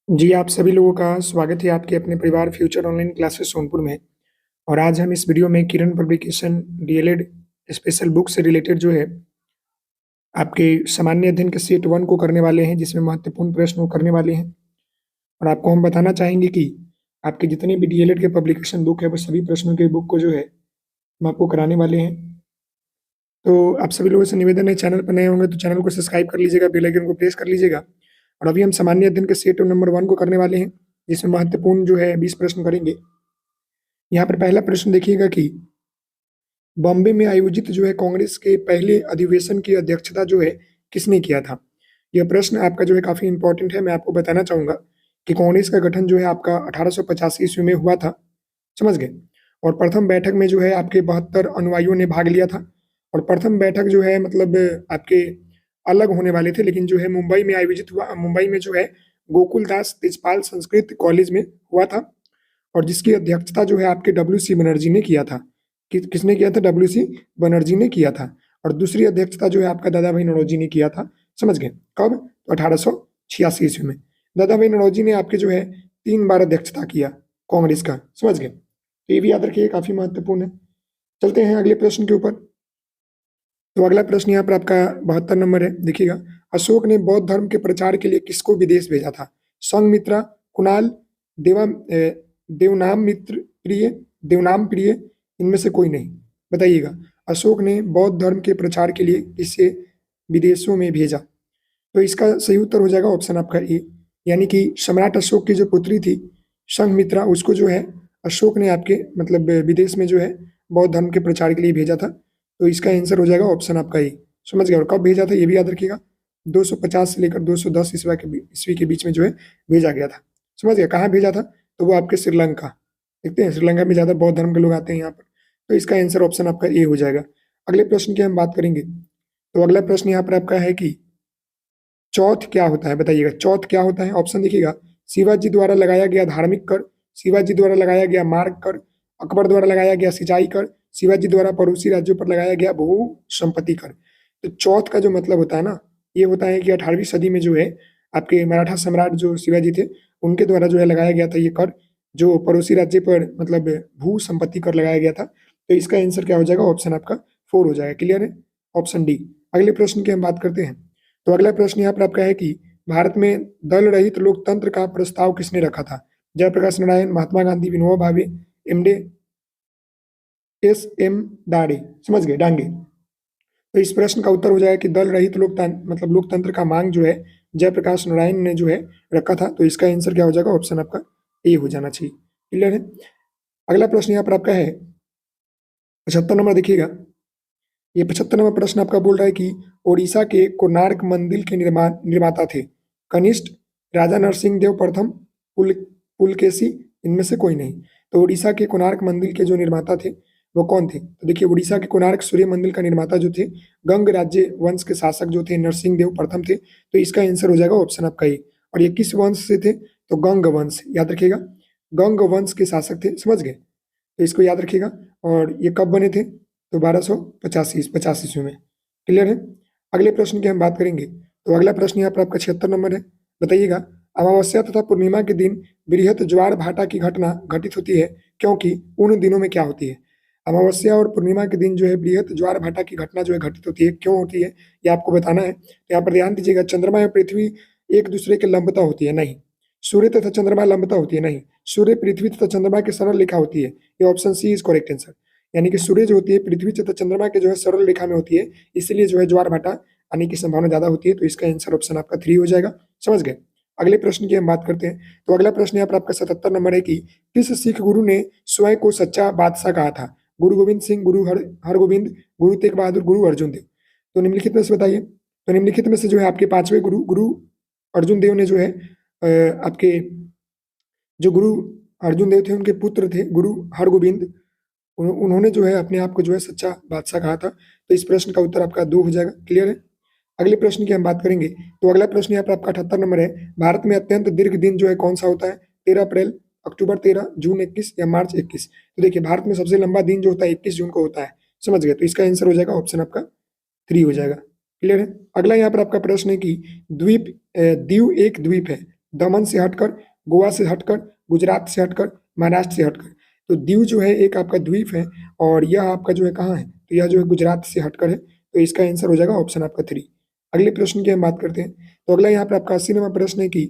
जी, आप सभी लोगों का स्वागत है आपके अपने परिवार फ्यूचर ऑनलाइन क्लासेस सोनपुर में। और आज हम इस वीडियो में किरण पब्लिकेशन डीएलएड स्पेशल बुक से रिलेटेड जो है, आपके सामान्य अध्ययन के सेट 1 को करने वाले हैं, जिसमें महत्वपूर्ण प्रश्न वो करने वाले हैं। और आपको हम बताना चाहेंगे कि आपके जितने भी डीएलएड के पब्लिकेशन बुक है, वो सभी प्रश्नों के बुक को जो है, हम आपको कराने वाले हैं। तो आप सभी लोगों से निवेदन है, चैनल पर नए होंगे तो चैनल को सब्सक्राइब कर लीजिएगा, बेल आइकन को प्रेस कर लीजिएगा। और अभी हम सामान्य अध्ययन के सेट नंबर 1 को करने वाले हैं, जिसमें महत्वपूर्ण जो है 20 प्रश्न करेंगे। यहाँ पर पहला प्रश्न देखिएगा कि बॉम्बे में आयोजित जो है कांग्रेस के पहले अधिवेशन की अध्यक्षता जो है किसने किया था? यह प्रश्न आपका जो है काफी इंपॉर्टेंट है। मैं आपको बताना चाहूंगा कि कांग्रेस का गठन जो है आपका 1885 ईस्वी में हुआ था, समझ गए। और प्रथम बैठक में जो है आपके 72 अनुयायियों ने भाग लिया था। और प्रथम बैठक जो है मतलब आपके अलग होने वाले थे, लेकिन जो है मुंबई में आयोजित हुआ। मुंबई में जो है गोकुलदास तेजपाल संस्कृत कॉलेज में हुआ था, और जिसकी अध्यक्षता जो है आपके डब्ल्यू सी बनर्जी ने किया था। किसने किया था? डब्ल्यू सी बनर्जी ने किया था। और दूसरी अध्यक्षता जो है आपका दादा भाई नौरोजी ने किया था, समझ गए। कब? तो 1886 ईस्वी में दादा भाई नौरोजी ने आपके जो है 3 बार अध्यक्षता किया कांग्रेस का, समझ गए। तो ये भी याद रखिए, काफी महत्वपूर्ण है। चलते हैं अगले प्रश्न के ऊपर। तो अगला प्रश्न यहाँ पर आपका 72 नंबर है, देखिएगा। अशोक ने बौद्ध धर्म के प्रचार के लिए किसको विदेश भेजा था? संघमित्रा, कुणाल, देवनाम मित्र प्रिय, देवनाम प्रिय, इनमें से कोई नहीं। बताइएगा, अशोक ने बौद्ध धर्म के प्रचार के लिए किसे विदेशों में भेजा? तो इसका सही उत्तर हो जाएगा ऑप्शन आपका ए, यानी कि सम्राट अशोक की जो पुत्री थी संघमित्रा, उसको जो है अशोक ने आपके मतलब विदेश में जो है बौद्ध धर्म के प्रचार के लिए भेजा था। तो इसका आंसर हो जाएगा ऑप्शन आपका ए, समझ गए। और कब भेजा था ये भी याद रखिएगा, 250 से लेकर 210 ईस्वी के बीच में जो है भेजा गया था, समझ गया। कहाँ भेजा था? तो वो आपके श्रीलंका, देखते हैं श्रीलंका में ज्यादा बौद्ध धर्म के लोग आते हैं यहाँ पर। तो इसका आंसर ऑप्शन आपका ए हो जाएगा। अगले प्रश्न की हम बात करेंगे। तो अगला प्रश्न यहाँ पर आपका है कि चौथ क्या होता है? बताइएगा, चौथ क्या होता है? ऑप्शन देखिएगा, शिवाजी द्वारा लगाया गया धार्मिक कर, शिवाजी द्वारा लगाया गया मार्ग कर, अकबर द्वारा लगाया गया सिंचाई कर, शिवाजी द्वारा पड़ोसी राज्यों पर लगाया गया भू संपत्ति कर। तो चौथ का जो मतलब होता है ना, ये होता है कि 18वीं सदी में जो है आपके मराठा सम्राट जो शिवाजी थे, उनके द्वारा जो है लगाया गया था ये कर, जो पड़ोसी राज्य पर मतलब भू संपत्ति कर लगाया गया था। तो इसका आंसर क्या हो जाएगा? ऑप्शन आपका 4 हो जाएगा। क्लियर है? Option D. अगले प्रश्न की हम बात करते हैं। तो अगला प्रश्न यहाँ पर आपका है कि भारत में दल रहित लोकतंत्र का प्रस्ताव किसने रखा था? जयप्रकाश नारायण, महात्मा गांधी, विनोबा भावे, एमडे एस एम डांगे, समझ गए, डांगे। तो इस प्रश्न का उत्तर हो जाएगा कि दल रहित लोकतंत्र मतलब लोकतंत्र का मांग जो है जयप्रकाश नारायण ने जो है रखा था। तो इसका आंसर क्या हो जाएगा? ऑप्शन आपका ए हो जाना चाहिए। क्लियर है? अगला प्रश्न यहाँ पर आपका है 75 नंबर, देखिएगा। ये 75 नंबर प्रश्न आपका बोल रहा है कि ओडिशा के कोणार्क मंदिर के निर्माता थे कनिष्ठ, राजा नरसिंह देव प्रथम, पुलकेशी, इनमें से कोई नहीं। तो ओडिशा के कोणार्क मंदिर के जो निर्माता थे वो कौन थे? तो देखिए, उड़ीसा के कोणार्क सूर्य मंदिर का निर्माता जो थे गंग राज्य वंश के शासक जो थे नरसिंह देव प्रथम थे। तो इसका आंसर हो जाएगा ऑप्शन आपका ए। और ये किस वंश से थे? तो गंग वंश, याद रखिएगा, गंग वंश के शासक थे, समझ गए। तो इसको याद रखिएगा। और ये कब बने थे? तो 1250 ईस्वी में। क्लियर है? अगले प्रश्न की हम बात करेंगे। तो अगला प्रश्न यहाँ पर आपका 76 नंबर है, बताइएगा। अमावस्या तथा पूर्णिमा के दिन बृहत ज्वार भाटा की घटना घटित होती है, क्योंकि उन दिनों में क्या होती है? अमावस्या और पूर्णिमा के दिन जो है बृहत ज्वार भाटा की घटना जो है घटित होती है, क्यों होती है, ये आपको बताना है। तो यहाँ पर ध्यान दीजिएगा, चंद्रमा या पृथ्वी एक दूसरे के लंबता होती है? नहीं। सूर्य तथा चंद्रमा लंबता होती है? नहीं। सूर्य पृथ्वी तथा चंद्रमा की सरल रेखा होती है। ये option C is correct answer. यानी कि सूर्य जो होती है पृथ्वी तथा चंद्रमा के जो है सरल रेखा में होती है, इसलिए जो है ज्वार भाटा आने की संभावना ज्यादा होती है। तो इसका आंसर ऑप्शन आपका 3 हो जाएगा, समझ गए। अगले प्रश्न की हम बात करते हैं। तो अगला प्रश्न यहाँ पर आपका 77 नंबर है कि किस सिख गुरु ने स्वयं को सच्चा बादशाह कहा था? गुरु गोविंद सिंह, गुरु हरगोविंद, गुरु तेग बहादुर, गुरु अर्जुन देव। तो निम्नलिखित में से बताइए। तो निम्नलिखित में से जो है आपके 5वें गुरु गुरु अर्जुन देव ने जो है आपके जो गुरु अर्जुन देव थे उनके पुत्र थे गुरु हरगोविंद, उन्होंने जो है अपने आप को जो है सच्चा बादशाह कहा था। तो इस प्रश्न का उत्तर आपका 2 हो जाएगा। क्लियर है? अगले प्रश्न की हम बात करेंगे। तो अगला प्रश्न यहाँ पर आपका 78 नंबर है, भारत में अत्यंत दीर्घ दिन जो है कौन सा होता है? 13 अप्रैल, अक्टूबर 13, जून 21 या मार्च 21। तो देखिए, भारत में सबसे लंबा दिन जो होता है 21 जून को होता है, समझ गए। तो इसका आंसर हो जाएगा ऑप्शन आपका 3 हो जाएगा। क्लियर है। अगला यहाँ पर आपका प्रश्न है कि दीव एक द्वीप है, दमन से हटकर, गोवा से हटकर, गुजरात से हटकर, महाराष्ट्र से हटकर। तो दीव जो है एक आपका द्वीप है और यह आपका जो है कहाँ है, तो यह जो है गुजरात से हटकर है। तो इसका आंसर हो जाएगा ऑप्शन आपका 3। अगले प्रश्न की हम बात करते हैं। तो अगला यहाँ पर आपका 80वां प्रश्न है कि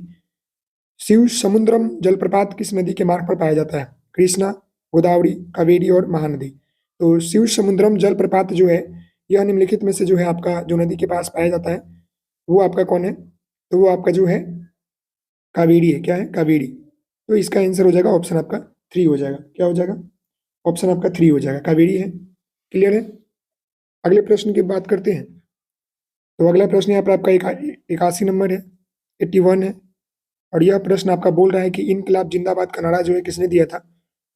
शिव समुद्रम जलप्रपात किस नदी के मार्ग पर पाया जाता है? कृष्णा, गोदावरी, कावेरी और महानदी। तो शिव समुद्रम जलप्रपात जो है यह निम्नलिखित में से जो है आपका जो नदी के पास पाया जाता है वो आपका कौन है? तो वो आपका जो है कावेरी है। क्या है? कावेरी। तो इसका आंसर हो जाएगा ऑप्शन आपका 3 हो जाएगा। क्या हो जाएगा? ऑप्शन आपका 3 हो जाएगा, कावेरी है। क्लियर है। अगले प्रश्न की बात करते हैं। तो अगला प्रश्न यहाँ पर आपका 81 नंबर है, 81 है। और यह प्रश्न आपका बोल रहा है कि इनकलाब जिंदाबाद का नारा जो है किसने दिया था?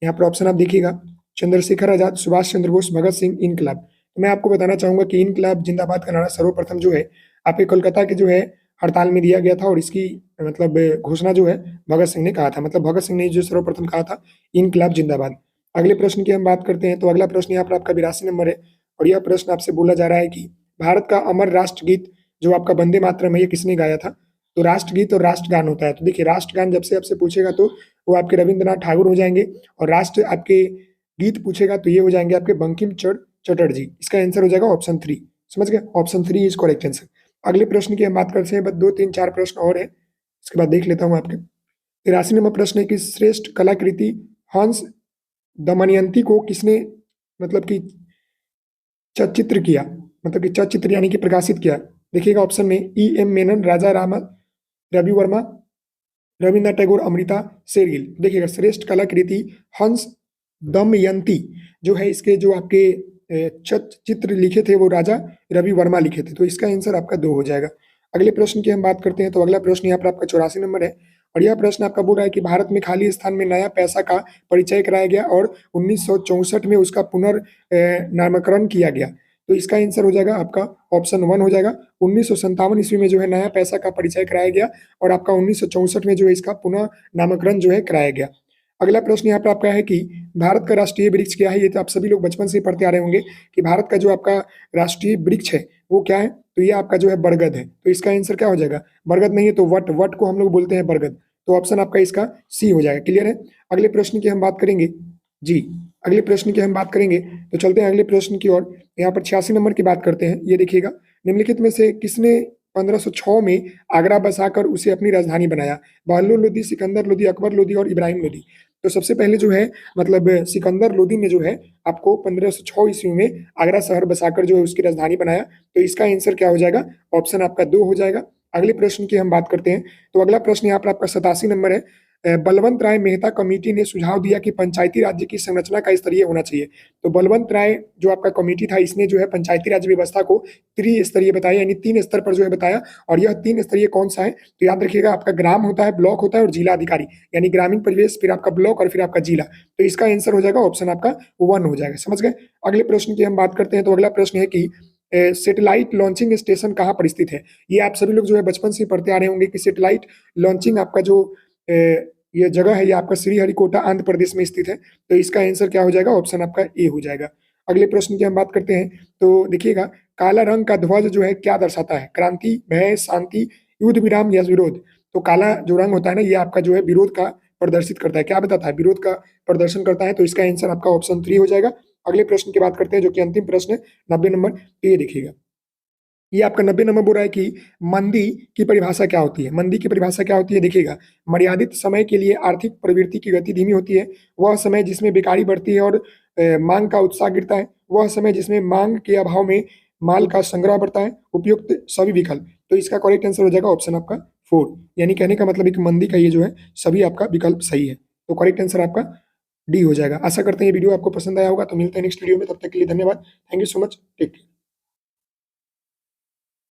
यहाँ पर ऑप्शन आप देखिएगा, चंद्रशेखर आजाद, सुभाष चंद्र बोस, भगत सिंह, इनकलाब। तो मैं आपको बताना चाहूंगा कि इनकलाब जिंदाबाद का नारा सर्वप्रथम जो है आपके कोलकाता के जो है हड़ताल में दिया गया था और इसकी मतलब घोषणा जो है भगत सिंह ने कहा था। मतलब भगत सिंह ने जो सर्वप्रथम कहा था इनकलाब जिंदाबाद। अगले प्रश्न की हम बात करते हैं। तो अगला प्रश्न यहाँ पर आपका 82 नंबर है और यह प्रश्न आपसे बोला जा रहा है कि भारत का अमर राष्ट्रगीत जो आपका वंदे मातरम है ये किसने गाया था? तो राष्ट्रगीत और राष्ट्रगान होता है। तो देखिए राष्ट्रगान जब से आपसे पूछेगा तो वो आपके रविंद्रनाथ ठाकुर हो जाएंगे और राष्ट्र आपके गीत पूछेगा तो ये हो जाएंगे आपके बंकिम चंद्र चटर्जी। इसका आंसर हो जाएगा ऑप्शन 3। समझ गए? Option 3 is correct answer. अगले प्रश्न की हम बात करते हैं, बस 2 3 4 प्रश्न और है, इसके बाद देख लेता हूँ आपके। 83 नंबर प्रश्न है कि श्रेष्ठ कलाकृति हंस दमयंती को किसने मतलब कि चचित्र किया? मतलब कि चचित्र यानी कि प्रकाशित किया। देखिएगा ऑप्शन में E.M. मेनन, राजा राम, रवि वर्मा, रविन्द्रनाथ टैगोर, अमृता शेरगिल। देखिएगा श्रेष्ठ कलाकृति हंस दमयंती जो है इसके जो आपके चित्र लिखे थे वो राजा रवि वर्मा लिखे थे। तो इसका आंसर आपका 2 हो जाएगा। अगले प्रश्न की हम बात करते हैं। तो अगला प्रश्न यहाँ पर आपका 84 नंबर है और यह प्रश्न आपका बोल रहा है कि भारत में खाली स्थान में नया पैसा का परिचय कराया गया और 1964 में उसका नामकरण किया गया। तो इसका आंसर हो जाएगा आपका ऑप्शन 1 हो जाएगा। 1957 ईस्वी में जो है नया पैसा का परिचय कराया गया और आपका 1964 में जो है इसका पुनः नामकरण जो है कराया गया। अगला प्रश्न यहाँ पे आपका है कि भारत का राष्ट्रीय वृक्ष क्या है? ये तो आप सभी लोग बचपन से ही पढ़ते आ रहे होंगे कि भारत का जो आपका राष्ट्रीय वृक्ष है वो क्या है? तो ये आपका जो है बरगद है। तो इसका आंसर क्या हो जाएगा? बरगद नहीं है तो वट, वट को हम लोग बोलते हैं बरगद। तो ऑप्शन आपका इसका सी हो जाएगा। क्लियर है। अगले प्रश्न की हम बात करेंगे जी, अगले प्रश्न की हम बात करेंगे। तो चलते हैं अगले प्रश्न की ओर। यहाँ पर 86 नंबर की बात करते हैं। ये देखिएगा, निम्नलिखित में से किसने 1506 में आगरा बसाकर उसे अपनी राजधानी बनाया? बहलोल लोदी, सिकंदर लोदी, अकबर लोदी और इब्राहिम लोदी। तो सबसे पहले जो है मतलब सिकंदर लोदी ने जो है आपको 1506 ईस्वी में आगरा शहर बसाकर जो है उसकी राजधानी बनाया। तो इसका आंसर क्या हो जाएगा? ऑप्शन आपका 2 हो जाएगा। अगले प्रश्न की हम बात करते हैं। तो अगला प्रश्न यहाँ पर आपका 87 नंबर है। बलवंत राय मेहता कमेटी ने सुझाव दिया कि पंचायती राज्य की संरचना का स्तरीय होना चाहिए। तो बलवंत राय जो आपका कमेटी था इसने जो है पंचायती राज व्यवस्था को त्रिस्तरीय बताया, यानी 3 स्तर पर जो है बताया। और यह 3 स्तरीय कौन सा है? तो याद रखिएगा, आपका ग्राम होता है, ब्लॉक होता है और जिला अधिकारी, यानी ग्रामीण परिवेश, फिर आपका ब्लॉक और फिर आपका जिला। तो इसका आंसर हो जाएगा ऑप्शन आपका 1 हो जाएगा। समझ गए? अगले प्रश्न की हम बात करते हैं। तो अगला प्रश्न है कि सैटेलाइट लॉन्चिंग स्टेशन कहाँ पर स्थित है? ये आप सभी लोग जो है बचपन से पढ़ते आ रहे होंगे कि सैटेलाइट लॉन्चिंग आपका जो ये जगह है ये आपका श्रीहरिकोटा आंध्र प्रदेश में स्थित है। तो इसका आंसर क्या हो जाएगा? ऑप्शन आपका ए हो जाएगा। अगले प्रश्न की हम बात करते हैं। तो देखिएगा, काला रंग का ध्वज जो है क्या दर्शाता है? क्रांति, भय, शांति, युद्ध विराम या विरोध? तो काला जो रंग होता है ना ये आपका जो है विरोध का प्रदर्शित करता है। क्या बताता है? विरोध का प्रदर्शन करता है। तो इसका आंसर आपका ऑप्शन 3 हो जाएगा। अगले प्रश्न की बात करते हैं जो कि अंतिम प्रश्न है, 90 नंबर। तो ये देखिएगा, ये आपका 90 नंबर बोल रहा है कि मंदी की परिभाषा क्या होती है? मंदी की परिभाषा क्या होती है? देखिएगा, मर्यादित समय के लिए आर्थिक प्रवृत्ति की गति धीमी होती है, वह समय जिसमें बेकारी बढ़ती है और मांग का उत्साह गिरता है, वह समय जिसमें मांग के अभाव में माल का संग्रह बढ़ता है, उपयुक्त सभी विकल्प। तो इसका करेक्ट आंसर हो जाएगा ऑप्शन आपका 4। यानी कहने का मतलब है कि मंदी का ये जो है सभी आपका विकल्प सही है। तो करेक्ट आंसर आपका डी हो जाएगा। आशा करते हैं ये वीडियो आपको पसंद आया होगा। तो मिलते हैं नेक्स्ट वीडियो में, तब तक के लिए धन्यवाद। Thank you so much. Take care.